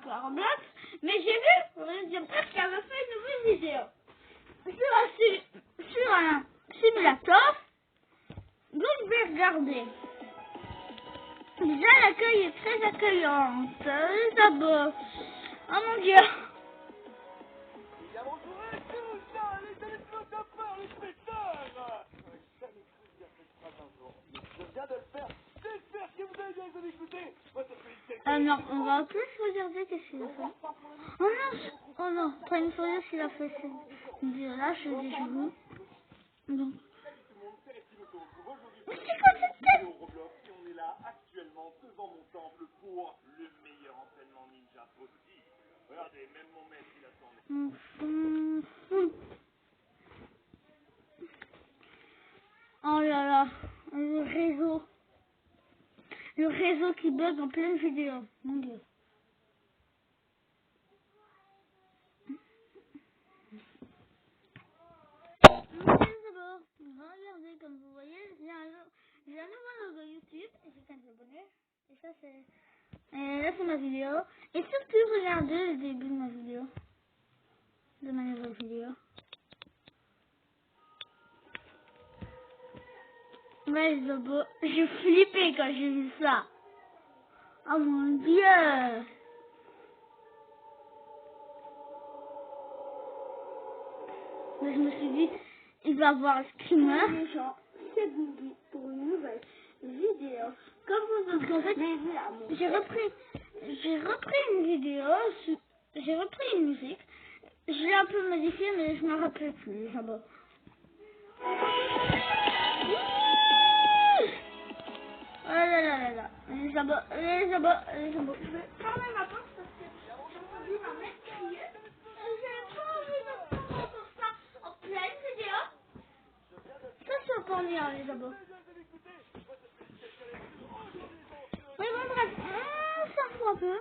à Roblox, mais j'ai vu Resident Evil qui avait fait une nouvelle vidéo sur un simulateur, donc je vais regarder. Déjà l'accueil est très accueillant, d'abord. Oh mon dieu. Non, on va plus regarder qu'est-ce qu'il a fait. Oh non, pas une fois qu'il a fait ça. Là, je dis je vous. Donc. Mais c'est quoi cette tête? Oh là là, le réseau. Le réseau qui bug en pleine vidéo. Mon dieu. D'abord, regardez comme vous voyez, j'ai un nouveau logo YouTube et j'ai 15 abonnés. Et ça c'est... Et là c'est ma vidéo. Et surtout regardez le début de ma vidéo. De ma nouvelle vidéo. Ouais, j'ai flippé quand j'ai vu ça. Oh mon dieu. Mais je me suis dit, il va avoir un screamer. Les gens, c'est Boogie pour une nouvelle vidéo. Comme vous parce qu'en fait, j'ai repris une vidéo, j'ai repris une musique. Je l'ai un peu modifiée, mais je ne me rappelle plus. J'abord. Oh là là là là. J'abord. Je vais fermer ma porte parce que j'ai entendu ma mère crier. J'ai pas envie d'entendre ça en pleine vidéo. Ça, c'est pas bien, les abos. Oui, bon, bref. On s'en fout un peu.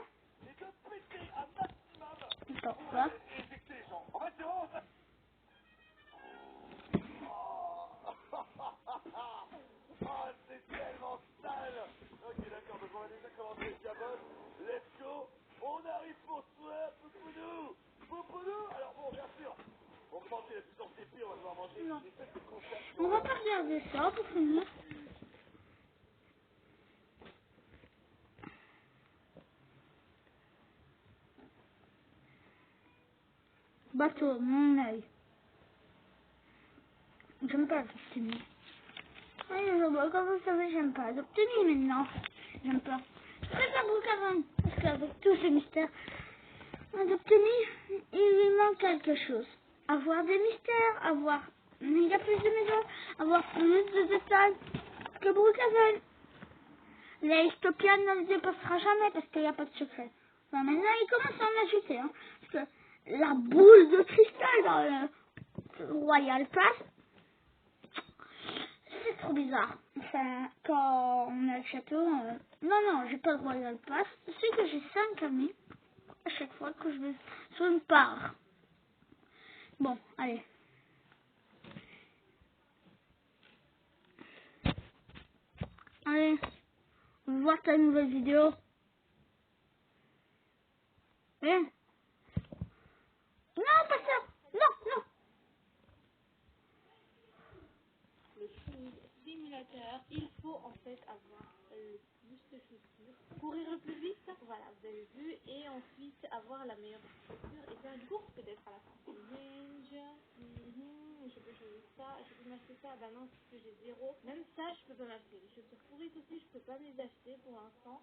Attends, quoi? Non. On va pas regarder ça pour finir. Bateau, mon œil. J'aime pas Adoptemi. Oui, comme vous savez, j'aime pas Adoptemi maintenant. J'aime pas. Je préfère Brookhaven. Parce qu'avec tous ces mystères, Adoptemi, il lui manque quelque chose. Avoir des mystères, avoir... Il y a plus de maisons, avoir plus de détails que Brookhaven. La Dystopian ne le dépassera jamais parce qu'il n'y a pas de secret. Enfin, maintenant, il commence à en ajouter. Hein, parce que la boule de cristal dans le Royal Pass, c'est trop bizarre. Enfin, quand on a le château... Non, j'ai pas le Royal Pass. C'est que j'ai 5 amis à chaque fois que je vais sur une part. Bon, allez. Allez, on va voir ta nouvelle vidéo. Hein? Non, pas ça. Non. Le simulateur, il faut en fait avoir le plus de chaussures, courir le plus vite, voilà, vous avez vu, et ensuite avoir la meilleure chaussure et faire une course peut-être à la fin. Range, je peux choisir ça, je peux m'acheter ça, bah non, parce que j'ai 0. Même ça, je peux pas m'acheter. Les chaussures pourrites aussi, je peux pas me les acheter pour l'instant.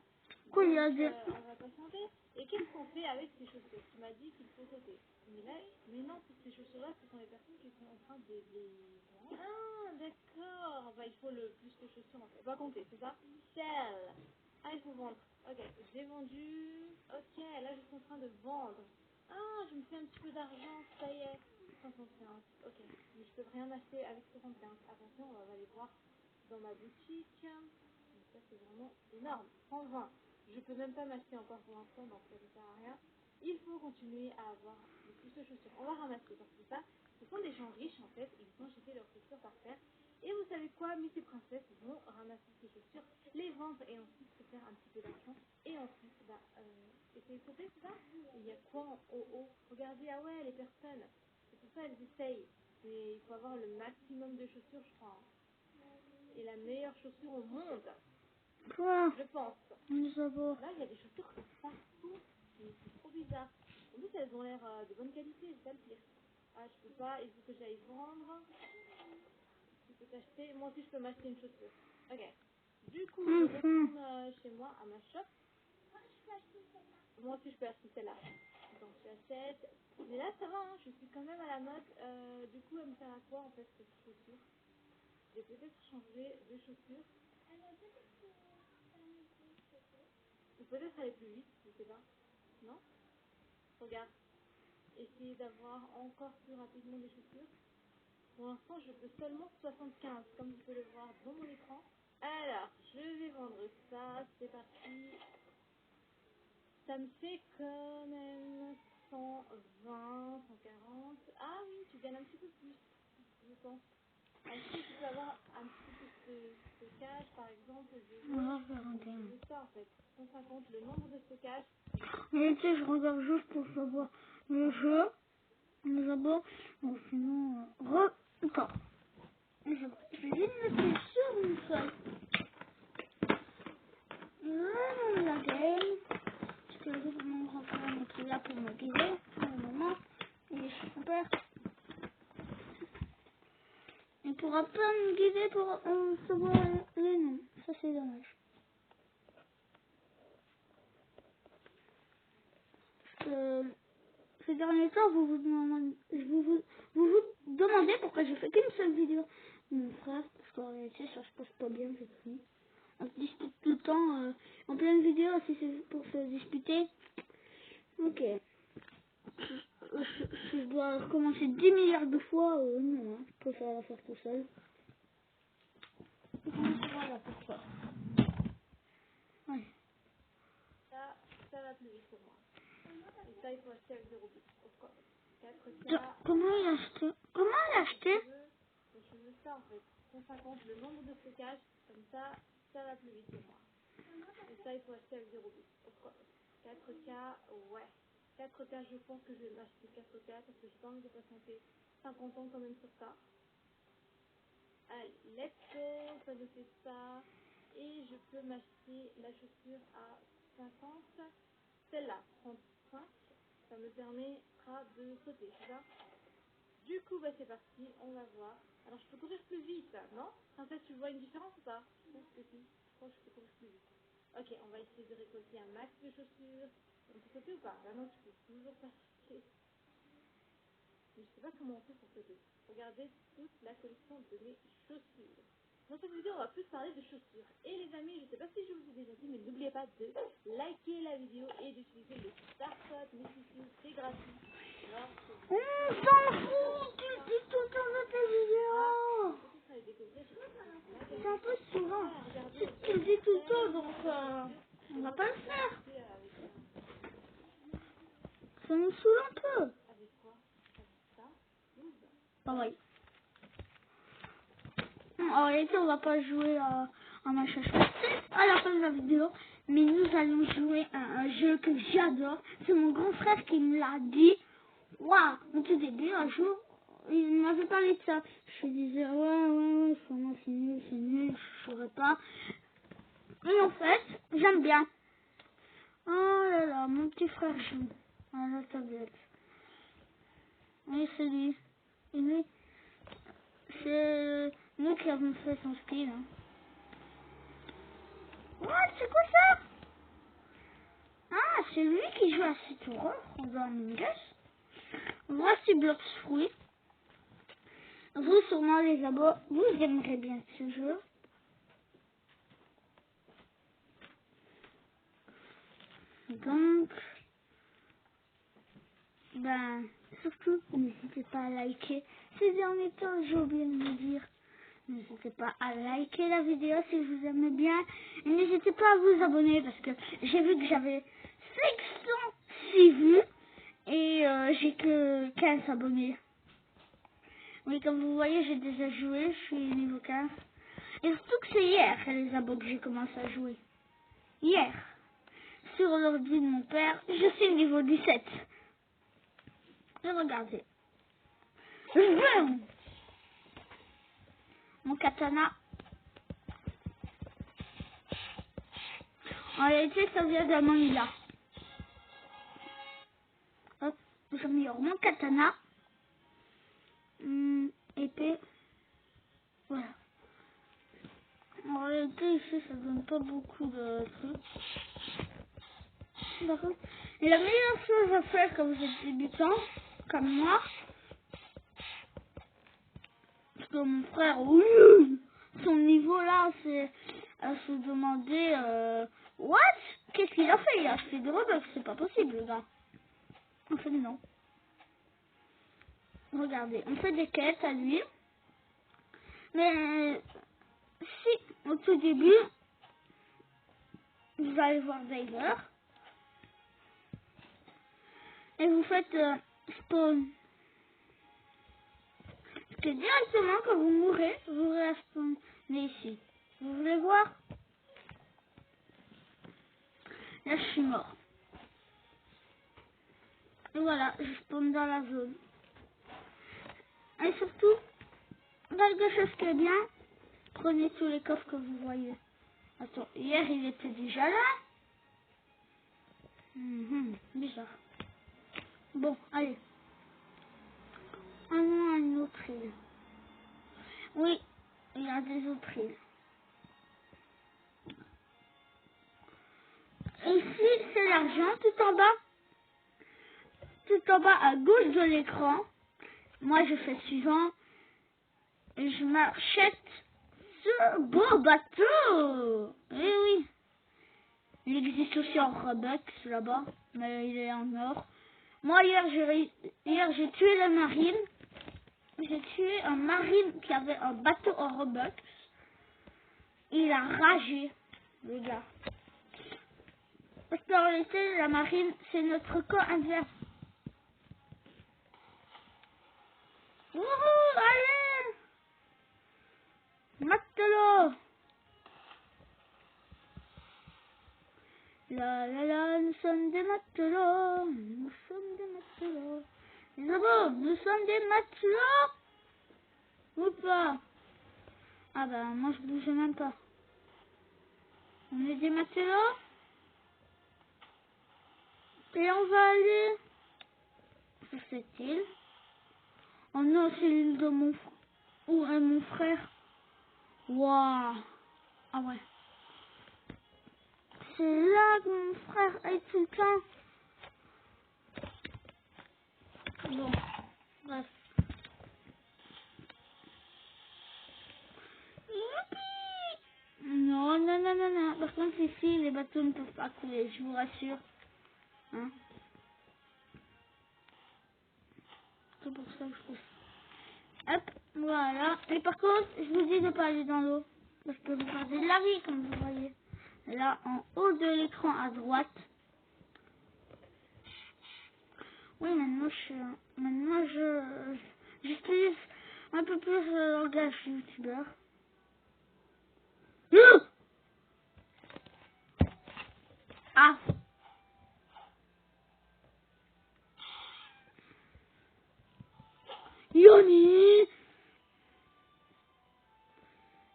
Quoi, il y Donc, a des... on va patienter. Et qu'est-ce qu'on fait avec ces chaussures? Tu m'as dit qu'il faut sauter. Mais non, toutes ces chaussures-là, ce sont les personnes qui sont en train de les vendre. Ah, d'accord. Bah, il faut le plus de chaussures en fait. On va compter, c'est ça? Sell. Ah, il faut vendre. Ok, j'ai vendu. Ok, là, je suis en train de vendre. Ah, je me fais un petit peu d'argent, ça y est. 75. Ok, mais je peux rien acheter avec 75. Attention, on va aller voir dans ma boutique. Donc ça, c'est vraiment énorme. 120. Je peux même pas m'acheter encore pour l'instant, donc ça ne sert à rien. Il faut continuer à avoir le plus de chaussures. On va ramasser parce que ça, ce sont des gens riches en fait, ils vont jeter leurs chaussures par terre. Et vous savez quoi, Miss et Princesse vont ramasser ces chaussures, les vendre et ensuite se faire un petit peu d'argent. Et ensuite, essayer fait sauter, c'est ça? Et il y a quoi en haut? Regardez, ah ouais, les personnes. C'est pour ça elles essayent. Il faut avoir le maximum de chaussures, je crois. Et la meilleure chaussure au monde, Quoi? je pense. Les sabots. Là, il y a des chaussures partout. C'est trop bizarre. En plus, elles ont l'air de bonne qualité, c'est ça le pire. Ah, je peux pas, il faut que j'aille vendre. Tu peux t'acheter. Moi aussi, je peux m'acheter une chaussure. Ok. Du coup, je retourne chez moi, à ma shop. Moi aussi, je peux acheter celle-là. Donc, j'achète. Mais là, ça va, hein, je suis quand même à la mode. Du coup, elle me sert à quoi, en fait, cette chaussure? Je vais peut-être changer de chaussure. Ou peut-être aller plus vite, je sais pas. Non? Regarde. Essayer d'avoir encore plus rapidement des chaussures. Pour l'instant, je peux seulement 75, comme vous pouvez le voir dans mon écran. Alors, je vais vendre ça. C'est parti. Ça me fait quand même 120, 140. Ah oui, tu gagnes un petit peu plus, je pense. Est-ce que tu peux avoir un petit peu plus de stockage, par exemple, je veux ça en fait. 150, le nombre de stockage. Mais tu sais, je regarde juste pour savoir le jeu, les abos. Bon, sinon, Attends. Je vais juste mettre sur une seule. La game. Parce que mon grand frère n'est plus là pour me guider. Pour le moment, il est super. Il ne pourra pas me guider pour savoir les noms. Ça, c'est dommage. Ces derniers temps, vous demandez pourquoi je fais qu'une seule vidéo de mon frère. Parce qu'en réalité, ça se passe pas bien avec lui. On se dispute tout le temps en pleine vidéo si c'est pour se disputer. Ok. Si je dois recommencer 10 milliards de fois, non, hein, je préfère la faire tout seul. Voilà pourquoi. Ouais. Ça va plus vite pour moi. Et ça, il faut acheter avec 0 bits. 4K. Comment l'acheter? Comment l'acheter? Je veux ça en fait. 150, le nombre de stockage. Comme ça va plus vite pour moi. Et ça, il faut acheter avec 0 bits. 4K, ouais. 4K, je pense que je vais m'acheter 4K parce que j'ai pas envie de patienter 50 ans quand même sur ça. Allez, let's go, ça me fait ça. Et je peux m'acheter la chaussure à 50. Celle-là, 35. Ça me permettra de sauter, c'est ça? Du coup, bah, c'est parti, on va voir. Alors, je peux courir plus vite, non? En fait, tu vois une différence ou pas? Je pense que si. Je crois que je peux courir plus vite. Ok, on va essayer de récolter un max de chaussures. On peut sauter ou pas? Là, non, tu peux toujours pas sauter. Mais je sais pas comment on fait pour sauter. Regardez toute la collection de mes chaussures. Dans cette vidéo, on va plus parler de chaussures. Et les amis, je sais pas si je vous ai déjà dit, mais n'oubliez pas de liker la vidéo et d'utiliser le star code Mississippi, c'est gratuit. Alors, On s'en fout, tu dis tout le temps de tes vidéos. C'est un peu souvent. Tu le dis tout le temps, donc on va pas le faire. Ça nous saoule un peu. Pareil. En réalité, on va pas jouer à ma chasse à la fin de la vidéo, mais nous allons jouer à un jeu que j'adore. C'est mon grand frère qui me l'a dit. Waouh, au tout début, un jour, il m'avait parlé de ça. Je disais, ouais, c'est nul, je saurais pas. Et en fait, j'aime bien. Oh là là, mon petit frère joue à la tablette. Oui, c'est lui. Et lui, c'est nous qui avons fait son style. Hein. What, c'est quoi ça? Ah, c'est lui qui joue à cette horreur dans Among Us. Voici Blox Fruit. Vous, sûrement les abos, vous aimerez bien ce jeu. Donc, ben, surtout, n'hésitez pas à liker. Ces derniers temps, j'ai oublié de me dire. N'hésitez pas à liker la vidéo si vous aimez bien. Et n'hésitez pas à vous abonner parce que j'ai vu que j'avais 506 vues et j'ai que 15 abonnés. Oui, comme vous voyez, j'ai déjà joué, je suis niveau 15. Et surtout que c'est hier, les abos, que j'ai commencé à jouer. Hier. sur l'ordi de mon père. Je suis niveau 17. Et regardez. Vroom. Mon katana. En réalité, ça vient d'un manga. Hop, j'améliore mon katana. Épée. Voilà. En réalité, ici, ça donne pas beaucoup de trucs. D'accord. Et la meilleure chose à faire quand vous êtes débutant, comme moi, parce que mon frère, oui, son niveau là, c'est à se demander, what? Qu'est-ce qu'il a fait? Il a fait des Robux, c'est pas possible, le gars. En fait, non. Regardez, on fait des quêtes à lui. Mais si, au tout début, vous allez voir Diver. Et vous faites spawn. Parce que directement, quand vous mourrez, vous respawnez ici. Vous voulez voir? Là, je suis mort. Et voilà, je spawn dans la zone. Et surtout, quelque chose qui est bien, prenez tous les coffres que vous voyez. Attends, hier, il était déjà là. Bizarre. Bon, allez. On a une autre île. Oui, il y a des autres îles. Ici, c'est l'argent, tout en bas. Tout en bas à gauche de l'écran. Moi, je fais suivant. Et je m'achète ce beau bateau. Eh oui. Il existe aussi en Robux là-bas. Mais il est en or. Moi, hier, j'ai tué la marine. J'ai tué un marine qui avait un bateau en Robux. Il a ragé, le gars. Parce qu'en réalité, la marine, c'est notre camp adverse. Wouhou, allez! Matelot! La la la, nous sommes des matelots. Nous sommes des matelots. Zabo, nous sommes des matelots! Ou pas? Ah bah, moi je bouge même pas. On est des matelots? Et on va aller sur cette île. On a aussi l'île de mon frère. Où est mon frère? Waouh! Ah ouais. C'est là que mon frère est tout le temps. Bon, bref. Youpi! Non, non, non, non, non. Par contre, ici, les bateaux ne peuvent pas couler, je vous rassure. Hein? C'est pour ça que je trouve. Hop, voilà. Et par contre, je vous dis de ne pas aller dans l'eau. Parce que vous perdez de la vie, comme vous voyez. Là, en haut de l'écran à droite. Oui, maintenant, j'utilise un peu plus le langage youtubeur. Ah! Yoni!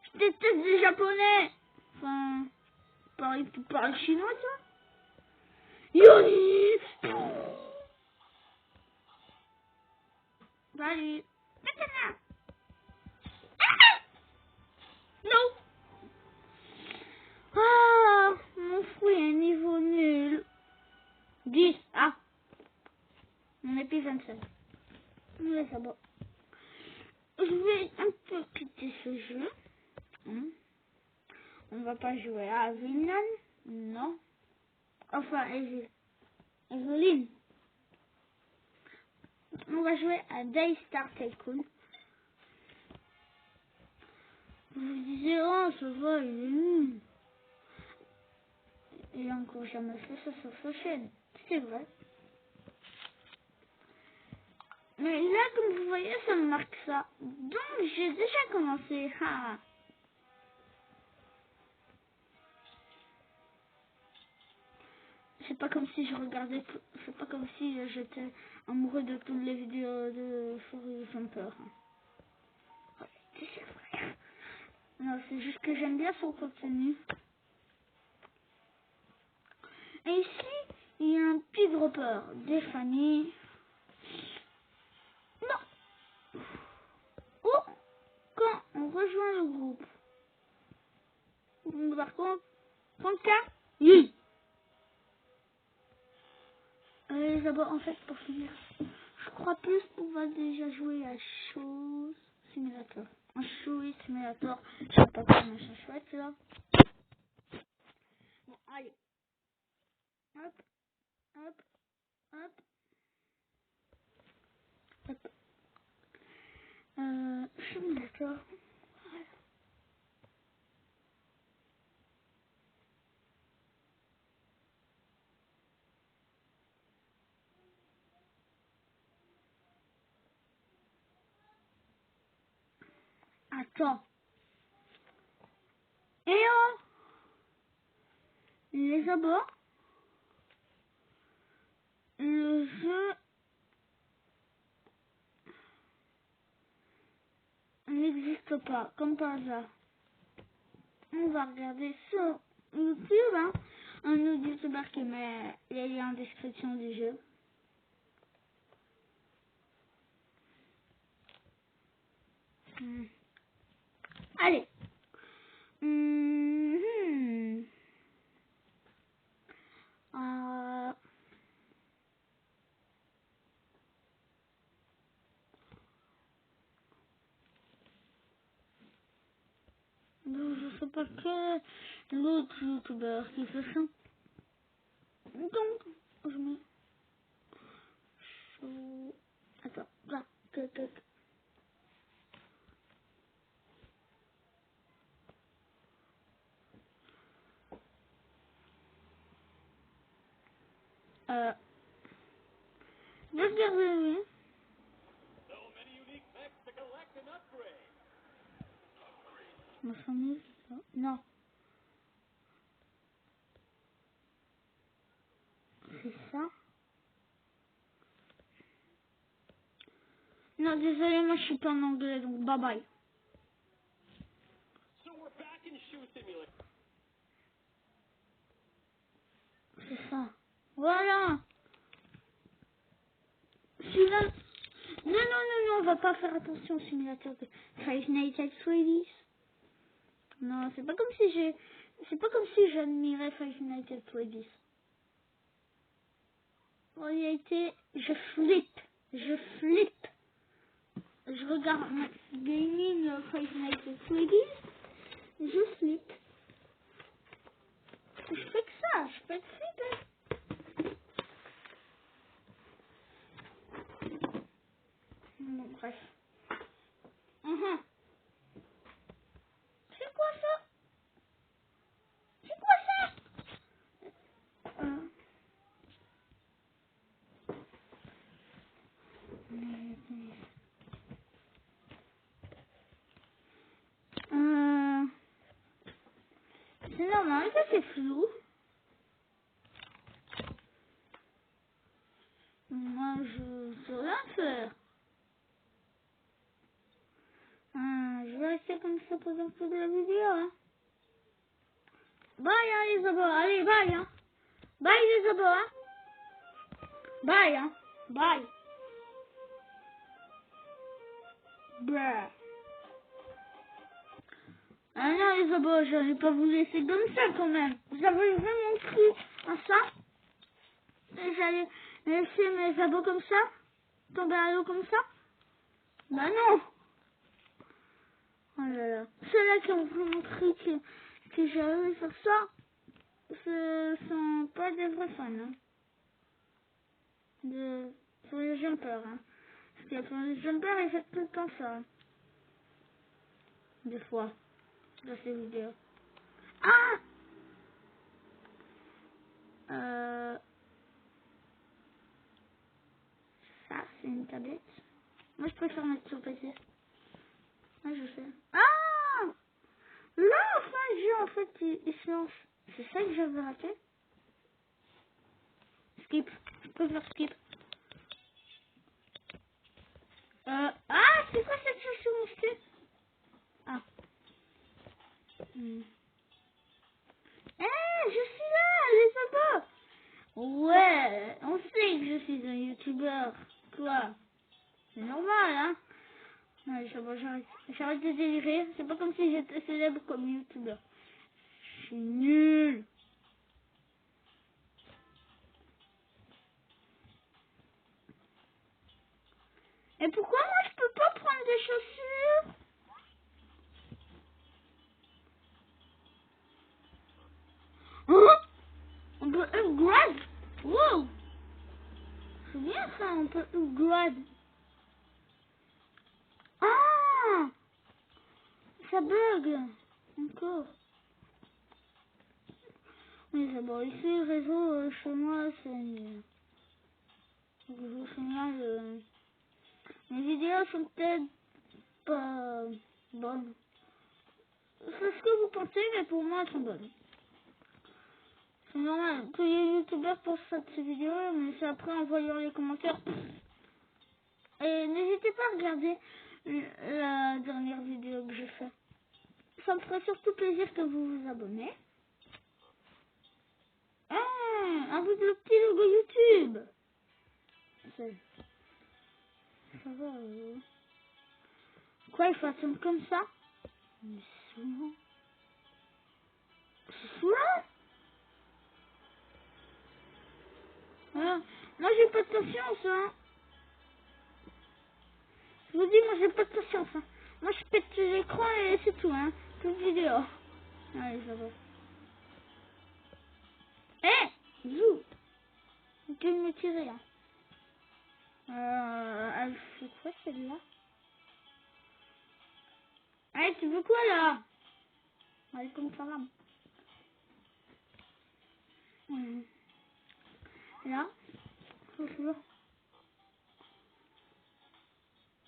Je déteste les japonais! Enfin, tu parles chinois, toi? Yoni! Salut! Katana! Ah! Non! Ah! Mon fruit est niveau nul. 10. Ah! Mon épée 27. Oui, ça va. Je vais un peu quitter ce jeu. On va pas jouer à Vinland. Non. Enfin, Evelyn. On va jouer à Daystar Tycoon. Vous vous disiez, oh, ça va, il est nul. Il a encore jamais fait ça sur sa chaîne. C'est vrai. Mais là, comme vous voyez, ça me marque ça. Donc, j'ai déjà commencé. Ah. c'est pas comme si je regardais, c'est pas comme si j'étais amoureux de toutes les vidéos de Forest Jumper. C'est vrai. Non, c'est juste que j'aime bien son contenu. Et ici, il y a un petit dropper des familles. Non. Oh, quand on rejoint le groupe. Par contre, 30K. Oui. D'abord, en fait, pour finir, je crois plus qu'on va déjà jouer à Show Simulator. Un Show Simulator. Je sais pas comment c'est chouette là. Bon, allez. Hop, hop, hop, hop. Simulator. Attends. Et oh, les abords. Le jeu n'existe pas, comme par hasard. On va regarder sur YouTube, hein, un youtubeur qui met les liens en description du jeu. Allez. Euh, je sais pas quel l'autre youtubeur qui fait ça. Donc, je mets chaud. Attends, là, tac. Regardez, ma famille, non, c'est ça. Non, désolé, moi je suis pas en anglais, donc bye bye. C'est ça. Voilà. Celui-là. Non, on va pas faire attention au simulateur de Five Nights at Freddy's. Non, c'est pas comme si j'admirais Five Nights at Freddy's. En réalité, je flippe. Je regarde ma gaming Five Nights at Freddy's. Je flippe. Je fais que ça, je peux être flipper. Bon, bref. C'est quoi ça? C'est quoi ça? C'est normal, ça c'est flou. Moi, je sais rien faire. Je vais rester comme ça pendant toute la vidéo. Hein. Bye, hein, les abos. Allez, bye, hein. Bye, les abos, hein. Bye, hein. Bye. Bruh. Ah non, les abos, je vais pas vous laisser comme ça, quand même. Vous avez vraiment cru à ça? Et j'allais laisser mes abos comme ça? Tomber à l'eau comme ça? Bah non. Oh là là. Ceux-là qui ont vraiment cru que j'allais faire ça, ce sont pas des vrais fans, hein. Pour les jumpers, hein. Parce que pour les jumpers, ils font tout le temps ça. Hein. Des fois, dans ces vidéos. Ah! Ça, c'est une tablette. Moi, je préfère mettre sur PC. Ouais, je sais. Ah! Là, enfin, le jeu, en fait, il se lance. C'est ça que j'avais raté. skip. Je préfère skip. Ah, c'est quoi cette chaussure moussée? Ah. Je suis là, les abos. Ouais, on sait que je suis un youtubeur. Quoi? C'est normal, hein? Ouais, j'arrête de délirer. C'est pas comme si j'étais célèbre comme youtubeur. Je suis nul. Et pourquoi moi je peux pas prendre des chaussures? Hein? On peut upgrade? Wow! C'est bien ça, on peut upgrade. Ah! Ça bug. Encore. Oui, c'est bon. Ici, le réseau chez moi, c'est... Le réseau chez moi, mes vidéos sont peut-être pas bonnes. C'est ce que vous pensez, mais pour moi, elles sont bonnes. C'est normal que les youtubeurs postent cette vidéo, mais c'est après en voyant les commentaires. Et n'hésitez pas à regarder la dernière vidéo que j'ai faite. Ça me ferait surtout plaisir que vous vous abonnez. Ah, avec le petit logo YouTube. Ça va. Quoi, il faut attendre comme ça? Mais souvent. C'est souvent. Ah, moi, j'ai pas de patience, hein. Je vous dis, moi, j'ai pas de patience, hein. Moi, je pète l'écran et c'est tout, hein. Toute vidéo. Allez, ça va. Zou. Tu veux me tirer, hein. Elle fait quoi, celle-là? Allez, tu veux quoi, là? Allez, comme ça, là. Là.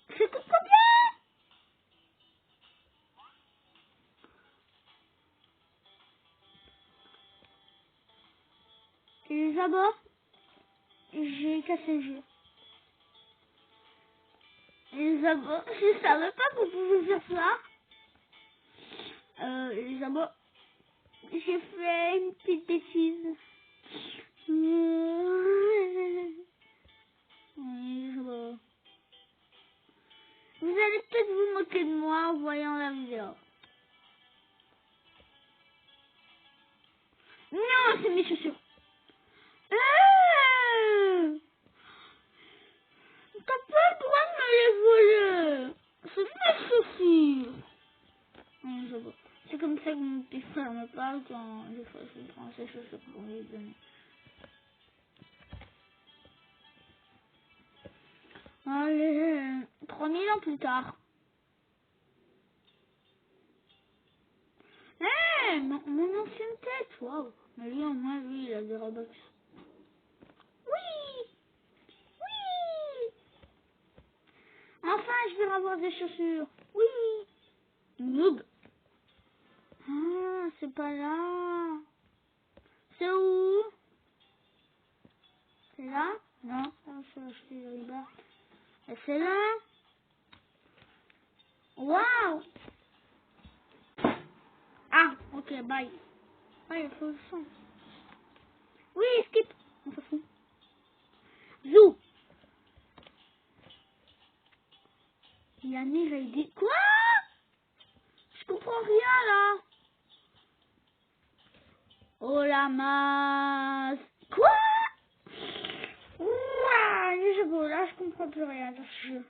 C'est coûte combien? Les abats, j'ai cassé le jeu. Les abats, je savais pas qu'on pouvait faire ça. Les abats, j'ai fait une petite bêtise. Les abats. Vous allez peut-être vous moquer de moi en voyant la vidéo. Non, c'est mes chaussures. T'as pas le droit de me les voler. C'est mes chaussures. C'est comme ça que mon petit frère me parle quand des fois je prends ses chaussures pour lui donner. Allez, 3000 ans plus tard. Mon ancienne tête, waouh. Mais lui, au moins, lui, il a des Robux. Oui. Oui. Enfin, je vais avoir des chaussures. Oui. Noob. Ah, c'est pas là. C'est où? C'est là? Non, je vais acheter le riba. Et c'est là? Waouh. Ah, ok, bye. Ah, il faut le son. Oui, skip. On s'en fout. Zou. Yannick, il dit quoi? Je comprends rien là. Oh la masse. Quoi? Ouah, je vois, là, je comprends plus rien dans ce jeu.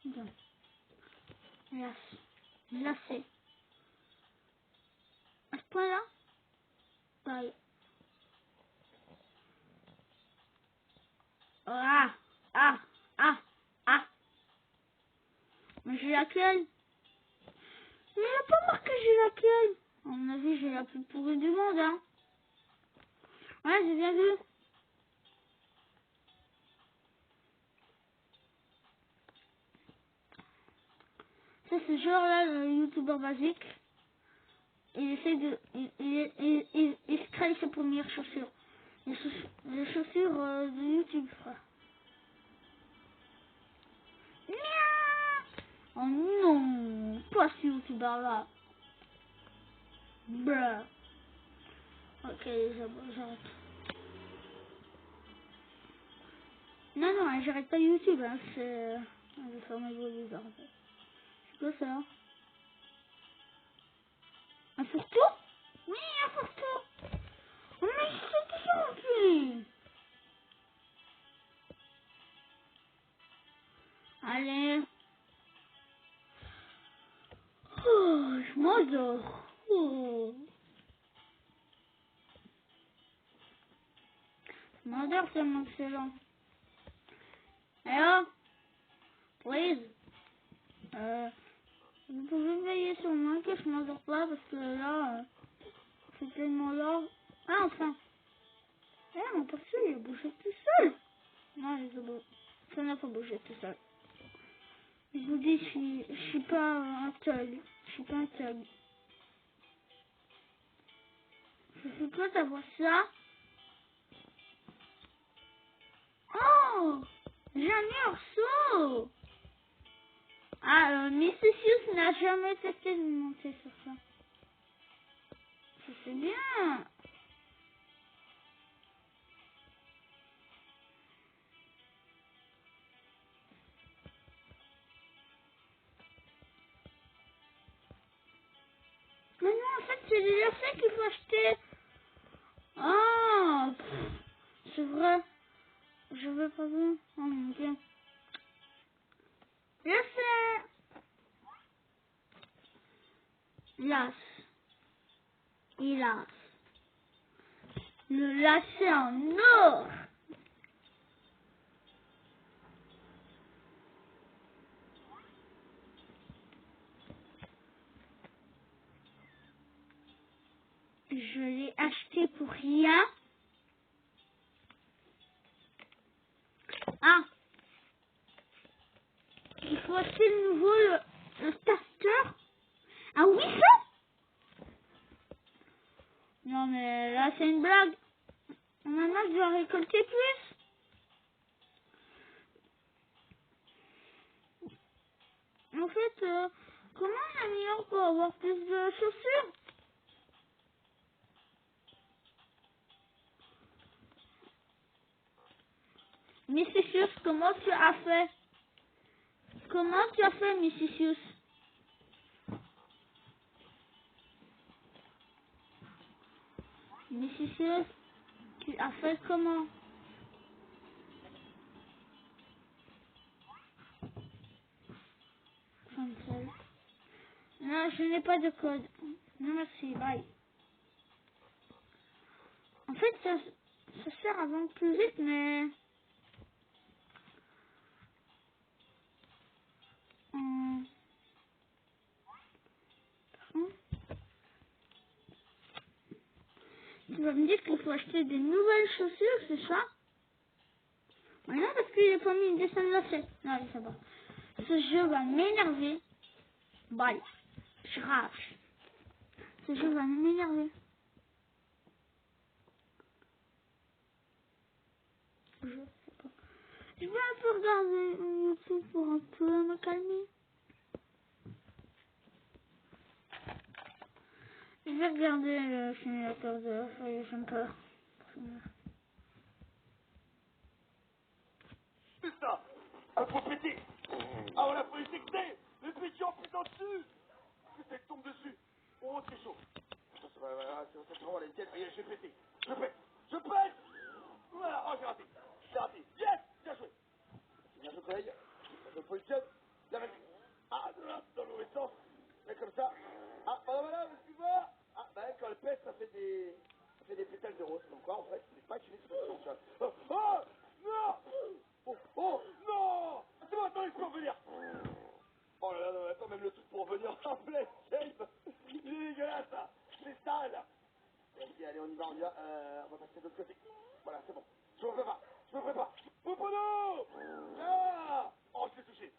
Bien. Là, là c'est. À ce point-là? Bye. Ah, ah, ah, ah. Mais j'ai laquelle? Mais il n'a pas marqué j'ai laquelle. À mon avis, j'ai la plus pourrie du monde, hein. Ouais, j'ai bien vu. C'est ce genre-là, le youtubeur basique. Il essaie de... Il se crée ses premières chaussures. Les chaussures de YouTube, frère. Miaou. Oh non, pas ce youtubeur-là. Bruh. Ok, j'arrête. Non, j'arrête pas YouTube, hein, c'est... Je vais faire mes vidéos. C'est quoi ça? Un fourre-tout? Oui, un fourre-tout. Oh, mais c'est tout ça en plus. Allez. Oh, je m'endors. Oh. Je m'endors tellement que c'est long. Alors, please. Vous pouvez veiller sur moi que je m'endors pas parce que là, c'est tellement long. Ah, enfin. Eh, mon perso, il a bougé tout seul. Non, ça n'a pas bougé tout seul. Je vous dis, je suis pas un thug. Je suis pas un thug. Je suis prête à voir ça. Oh, j'ai un morceau. Ah, Missisius n'a jamais testé de monter sur ça. Ça c'est bien. Mais non, en fait, c'est déjà ça qu'il faut acheter. Ah, c'est vrai. Je veux pas bien. Oh mon dieu. Je sais. Las. Hélas. Le lacet en or. Je l'ai acheté pour rien. Ah, il faut acheter le nouveau, le starter. Ah oui, ça. Non, mais là, c'est une blague. Maintenant, je dois récolter plus. En fait, comment on améliore pour avoir plus de chaussures? Missisius, comment tu as fait? Comment tu as fait, Missisius? Missisius, tu as fait comment? Cancel. Non, je n'ai pas de code. Non, merci, bye. En fait, ça sert à vendre plus vite, mais... hum, tu vas me dire qu'il faut acheter des nouvelles chaussures, c'est ça? Mais non, parce qu'il n'a pas mis une dessin de lacet. Non, il sait pas. Ce jeu va m'énerver. Bye. Je rage. Ce jeu va m'énerver. Je sais pas. Je vais un peu regarder YouTube pour un peu me calmer. Je vais regarder le simulateur de Fire Jumper. Putain, un trop pété. Ah, on a faut éjecter. Le pétion putain dessus. Putain, il tombe dessus. Oh, c'est chaud. Ça va, aller nickel. Allez, je vais péter. Je pète. Je pète. Voilà, oh, j'ai raté. J'ai raté. Yes, bien joué. Bien joué, collègue. Bien joué, position. Là, vas-y. Ah, dans le mauvais sens. Mais comme ça. Ah, voilà, excuse-moi. Ah, bah, quand elle pète, ça fait des pétales de rose. Donc quoi, en fait, c'est pas une expression, tu vois. Oh, oh, non. Oh, non. C'est bon, attends, il faut revenir. Oh là là, non, attends, même le truc pour revenir en pleine shape. Il est dégueulasse, ça. C'est sale. Ok, allez, on y va, on va passer de l'autre côté. Voilà, c'est bon. Je me prépare. Popono. Ah. Oh, je l'ai touché.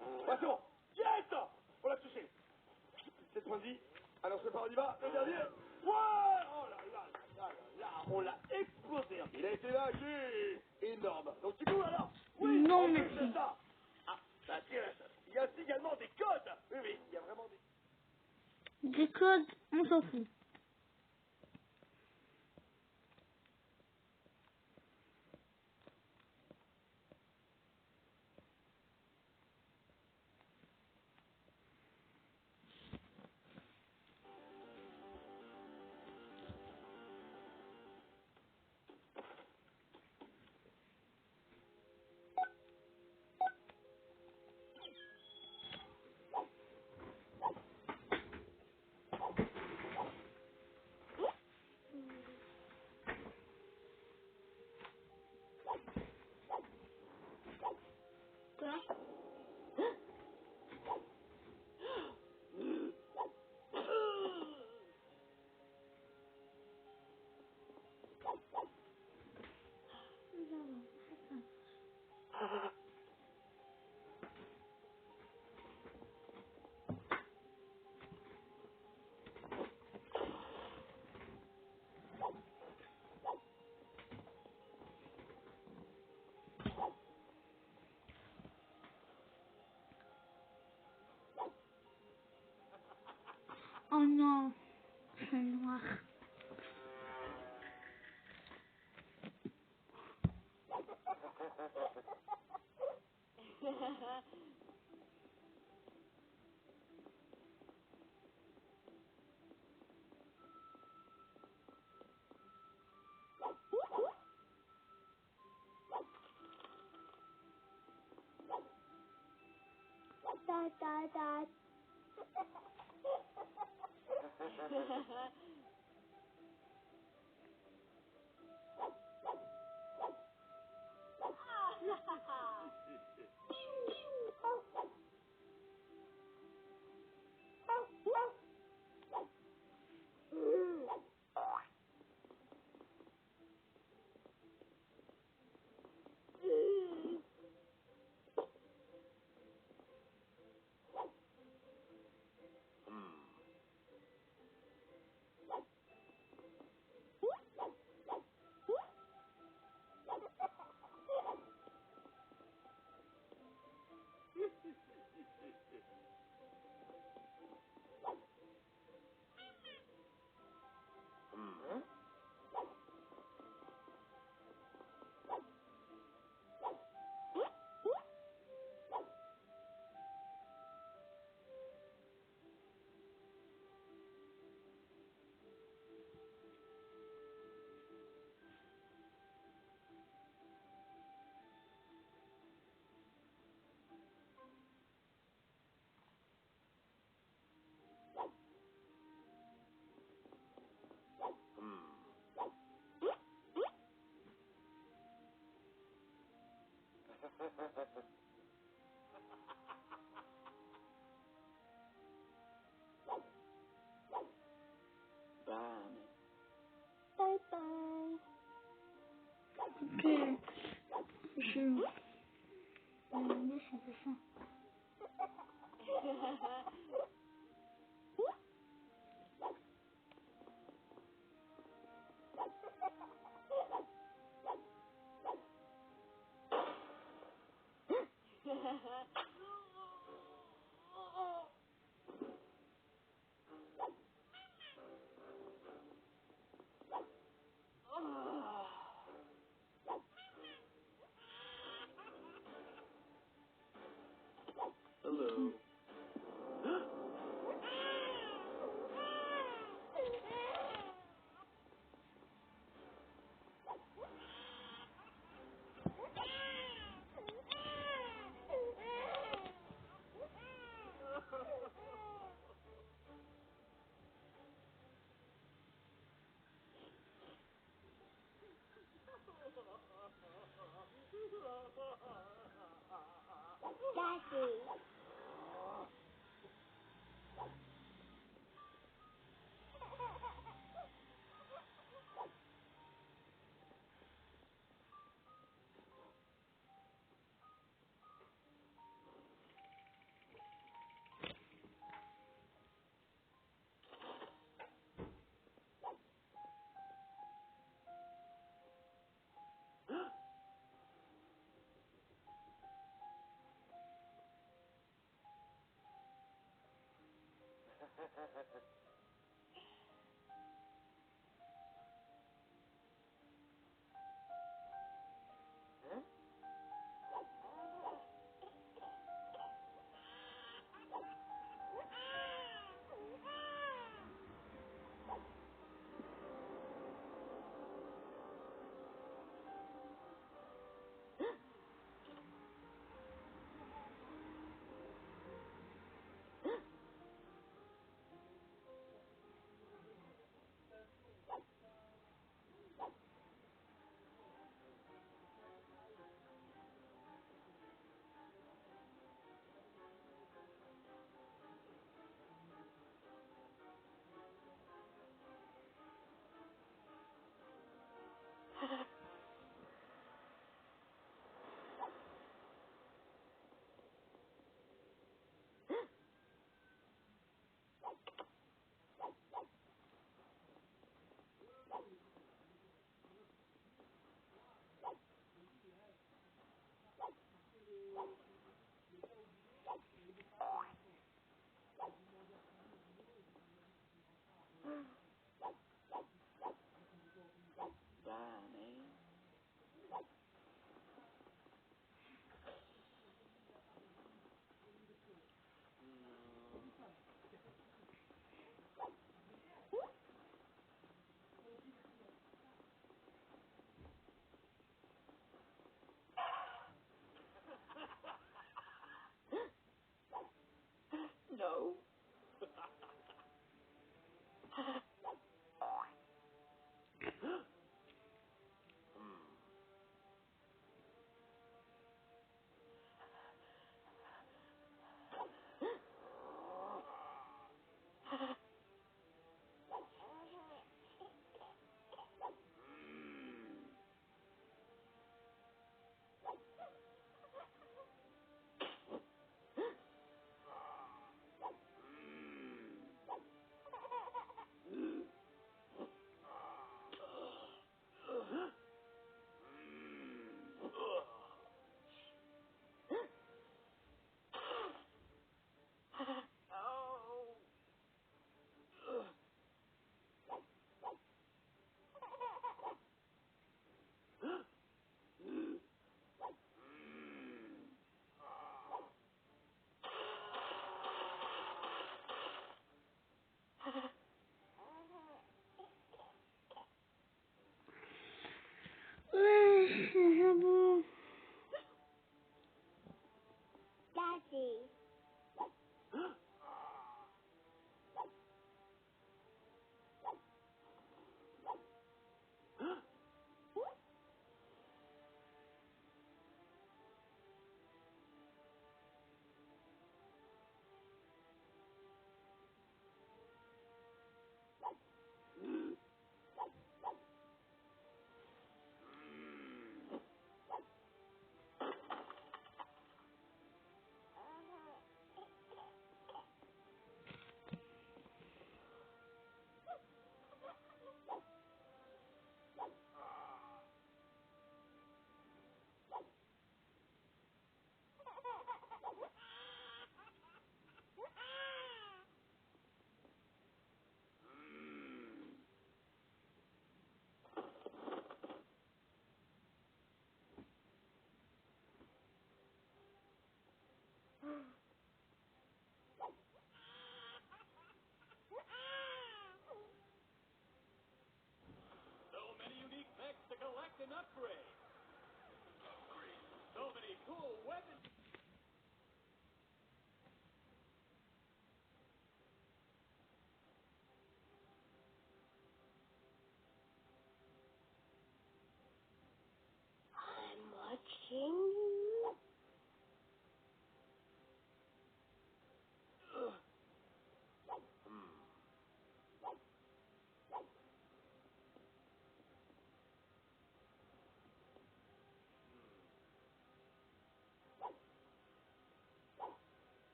Ah, c'est bon. Yes. On l'a touché. 7 points de vie. Alors c'est pas, on y va. Le dernier. Ouais. Oh là là là là là. On l'a explosé. Il a été vaincu. Énorme. Donc du coup alors. Oui. Non, En plus merci. de ça. Ah, ça intéresse. Il y a également des codes. Oui, oui. Il y a vraiment des... Des codes, on s'en fout. Quoi? Oh non, c'est noir. Ta ta ta. Bye bye. Ok. Je... c'est de ça. Hello. Daddy. Hein?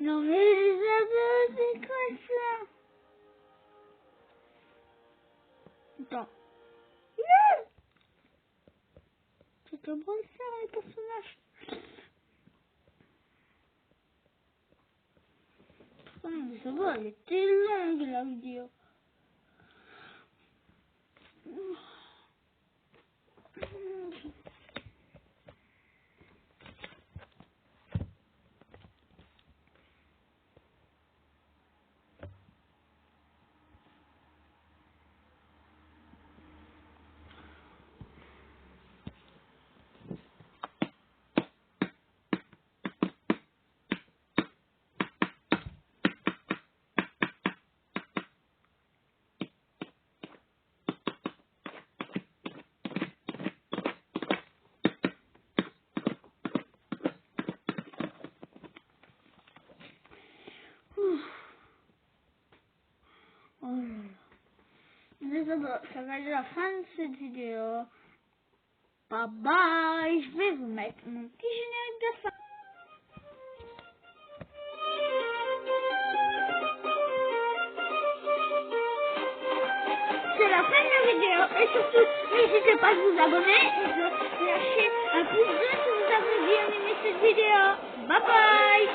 Non mais Elisabeth, c'est quoi ça? Attends. Non! C'est un bon faire les personnages. Putain, mais ça va, elle était longue la vidéo. Oh là là. Mais ça va être la fin de cette vidéo. Bye bye. Je vais vous mettre mon petit générique de fin. C'est la fin de la vidéo. Et surtout, n'hésitez pas à vous abonner et de lâcher un pouce bleu si vous avez bien aimé cette vidéo. Bye bye.